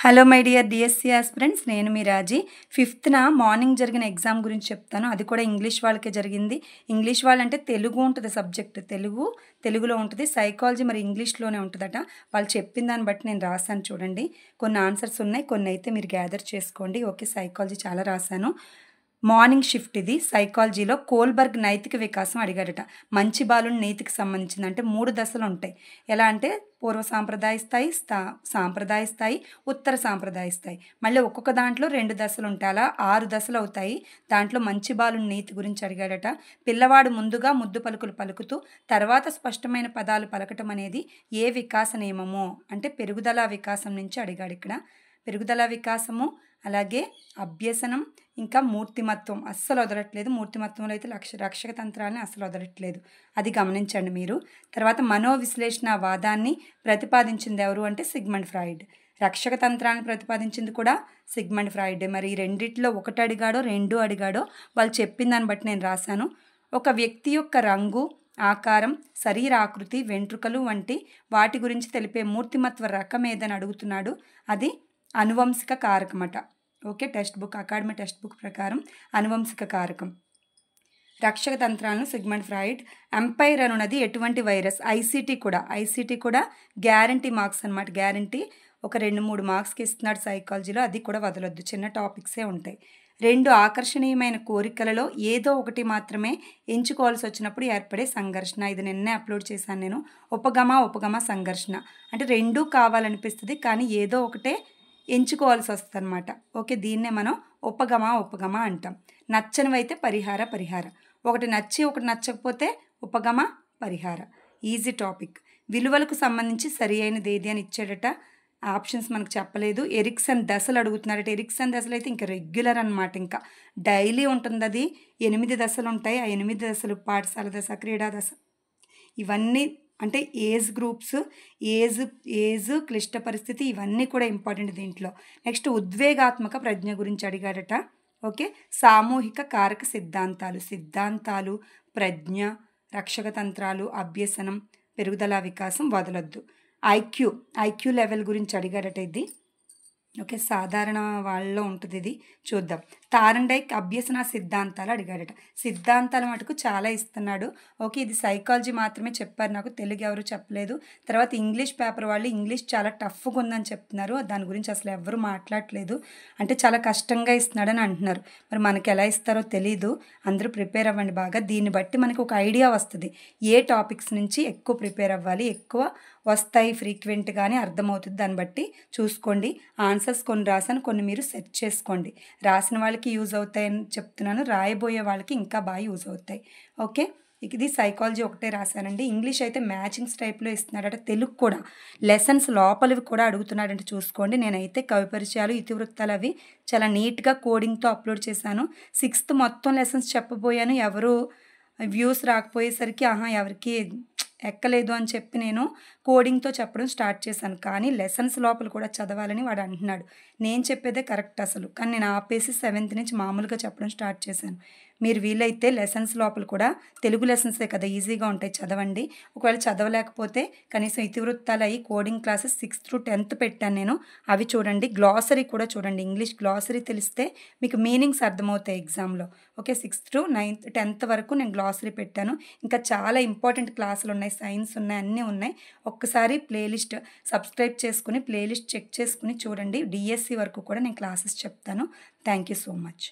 Hello my dear DSC aspirants, నేను మీ రాజీ. 5th morning జరిగిన exam గురించి చెప్తాను. అది కూడా ఇంగ్లీష్ వాళ్ళకే జరిగింది. ఇంగ్లీష్ వాళ్ళంటే తెలుగు ఉంటుంది, సబ్జెక్ట్ తెలుగులో ఉంటుంది. సైకాలజీ మరి ఇంగ్లీష్లోనే ఉంటుందట. వాళ్ళు చెప్పిన దాన్ని బట్టి నేను రాశాను చూడండి. కొన్ని ఆన్సర్స్ ఉన్నాయి, కొన్ని అయితే మీరు గ్యాదర్ చేసుకోండి. ఓకే, సైకాలజీ చాలా రాశాను. మార్నింగ్ షిఫ్ట్ ఇది. సైకాలజీలో కోల్బర్గ్ నైతిక వికాసం అడిగాడట. మంచి బాలుని నీతికి సంబంధించింది. అంటే 3 దశలు ఉంటాయి. ఎలా అంటే పూర్వ సాంప్రదాయ స్థాయి, సాంప్రదాయ స్థాయి, ఉత్తర సాంప్రదాయ స్థాయి. మళ్ళీ ఒక్కొక్క దాంట్లో 2 దశలు ఉంటాయి. అలా 6 దశలు అవుతాయి. దాంట్లో మంచి బాలుని నీతి గురించి అడిగాడట. పిల్లవాడు ముందుగా ముద్దు పలుకులు పలుకుతూ తర్వాత స్పష్టమైన పదాలు పలకటం అనేది ఏ వికాస నియమమో, అంటే పెరుగుదల వికాసం నుంచి అడిగాడు ఇక్కడ. పెరుగుదల వికాసము, అలాగే అభ్యసనం, ఇంకా మూర్తిమత్వం అస్సలు వదలట్లేదు. మూర్తిమత్వంలో అయితే రక్షక తంత్రాలని అస్సలు వదలట్లేదు. అది గమనించండి మీరు. తర్వాత మనోవిశ్లేషణ వాదాన్ని ప్రతిపాదించింది ఎవరు అంటే సిగ్మండ్ ఫ్రాయిడ్. రక్షక తంత్రాన్ని ప్రతిపాదించింది కూడా సిగ్మండ్ ఫ్రాయిడ్. మరి ఈ రెండిట్లో ఒకటి అడిగాడో 2 అడిగాడో వాళ్ళు చెప్పిన దాన్ని బట్టి నేను రాశాను. ఒక వ్యక్తి యొక్క రంగు, ఆకారం, శరీరాకృతి, వెంట్రుకలు వంటి వాటి గురించి తెలిపే మూర్తిమత్వ రకం ఏదని అడుగుతున్నాడు. అది అనువంశిక కారకమట. ఓకే, అకాడమీ టెక్స్ట్ బుక్ ప్రకారం అనువంశిక కారకం. రక్షక తంత్రాలను సిగ్మండ్ ఫ్రాయిడ్. ఎంపైర్ అనున్నది ఎటువంటి వైరస్? ఐసీటీ కూడా గ్యారంటీ మార్క్స్ అనమాట. గ్యారంటీ ఒక 2-3 మార్క్స్కి ఇస్తున్నాడు సైకాలజీలో. అది కూడా వదలొద్దు, చిన్న టాపిక్సే ఉంటాయి. 2 ఆకర్షణీయమైన కోరికలలో ఏదో ఒకటి మాత్రమే ఎంచుకోవాల్సి వచ్చినప్పుడు ఏర్పడే సంఘర్షణ. ఇది నిన్నే అప్లోడ్ చేశాను నేను. ఉపగమ సంఘర్షణ అంటే 2 కావాలనిపిస్తుంది, కానీ ఏదో ఒకటే ఎంచుకోవాల్సి వస్తుంది అనమాట. ఓకే, దీన్నే మనం ఉపగమ అంటాం. నచ్చనివైతే పరిహార. ఒకటి నచ్చి ఒకటి నచ్చకపోతే ఉపగమ పరిహార. Easy topic. విలువలకు సంబంధించి సరి అయినది ఏది అని ఇచ్చాడట. ఆప్షన్స్ మనకు చెప్పలేదు. ఎరిక్సన్ దశలు అడుగుతున్నారట. ఎరిక్సన్ దశలు అయితే ఇంకా రెగ్యులర్ అనమాట, ఇంకా డైలీ ఉంటుంది. అది 8 దశలు ఉంటాయి. ఆ 8 దశలు పాఠశాల దశ, క్రీడా దశ, ఇవన్నీ అంటే ఏజ్ గ్రూప్స్, ఏజ్ క్లిష్ట పరిస్థితి, ఇవన్నీ కూడా ఇంపార్టెంట్ దీంట్లో. నెక్స్ట్ ఉద్వేగాత్మక ప్రజ్ఞ గురించి అడిగాడట. ఓకే, సామూహిక కారక సిద్ధాంతాలు, ప్రజ్ఞ, రక్షక తంత్రాలు, అభ్యసనం, పెరుగుదల వికాసం వదలొద్దు. ఐక్యూ లెవెల్ గురించి అడిగాడట ఇది. ఓకే, సాధారణ వాళ్ళలో ఉంటుంది ఇది. చూద్దాం. తారండైక్ అభ్యసన సిద్ధాంతాలు అడిగాడట. సిద్ధాంతాల మటుకు చాలా ఇస్తున్నాడు. ఓకే, ఇది సైకాలజీ మాత్రమే చెప్పారు నాకు, తెలుగు ఎవరు చెప్పలేదు. తర్వాత ఇంగ్లీష్ పేపర్ వాళ్ళు ఇంగ్లీష్ చాలా టఫ్గా ఉందని చెప్తున్నారు. దాని గురించి అసలు ఎవరు మాట్లాడట్లేదు. అంటే చాలా కష్టంగా ఇస్తున్నాడని అంటున్నారు. మరి మనకి ఎలా ఇస్తారో తెలీదు. అందరూ ప్రిపేర్ అవ్వండి బాగా. దీన్ని బట్టి మనకు ఒక ఐడియా వస్తుంది ఏ టాపిక్స్ నుంచి ఎక్కువ ప్రిపేర్ అవ్వాలి, ఎక్కువ వస్తాయి ఫ్రీక్వెంట్గానే అర్థమవుతుంది. దాన్ని బట్టి చూసుకోండి. ఆన్సర్స్ కొన్ని రాసాను, కొన్ని మీరు సెట్ చేసుకోండి. రాసిన వాళ్ళకి యూజ్ అవుతాయని చెప్తున్నాను, రాయబోయే వాళ్ళకి ఇంకా బాగా యూజ్ అవుతాయి. ఓకే, ఇది సైకాలజీ ఒకటే రాశానండి. ఇంగ్లీష్ అయితే మ్యాచింగ్స్ టైప్లో ఇస్తున్నాడట. తెలుగు కూడా లెసన్స్ లోపలివి కూడా అడుగుతున్నాడంటే చూసుకోండి. నేనైతే కవి పరిచయాలు, ఇతివృత్తాలు అవి చాలా నీట్గా కోడింగ్తో అప్లోడ్ చేశాను. 6th మొత్తం లెసన్స్ చెప్పబోయాను. ఎవరు వ్యూస్ రాకపోయేసరికి ఎవరికి ఎక్కలేదు అని చెప్పి నేను కోడింగ్తో చెప్పడం స్టార్ట్ చేశాను. కానీ లెసన్స్ లోపల కూడా చదవాలని వాడు అంటున్నాడు. నేను చెప్పేదే కరెక్ట్ అసలు, కానీ నేను ఆపేసి 7th నుంచి మామూలుగా చెప్పడం స్టార్ట్ చేశాను. మీరు వీలైతే లెసన్స్ లోపల కూడా తెలుగు లెసన్సే కదా, ఈజీగా ఉంటాయి, చదవండి. ఒకవేళ చదవలేకపోతే కనీసం ఇతివృత్తాలు అయ్యి coding classes 6th to 10th పెట్టాను నేను, అవి చూడండి. గ్లాసరీ కూడా చూడండి. ఇంగ్లీష్ గ్లాసరీ తెలిస్తే మీకు మీనింగ్స్ అర్థమవుతాయి ఎగ్జామ్లో. Okay, 6th to 9th 10th వరకు నేను గ్లాసరీ పెట్టాను. ఇంకా చాలా ఇంపార్టెంట్ క్లాసులు ఉన్నాయి, సైన్స్ ఉన్నాయి, అన్నీ ఉన్నాయి. ఒక్కసారి ప్లేలిస్ట్ సబ్స్క్రైబ్ చేసుకుని ప్లేలిస్ట్ చెక్ చేసుకుని చూడండి. డిఎస్సి వరకు కూడా నేను క్లాసెస్ చెప్తాను. Thank you so much.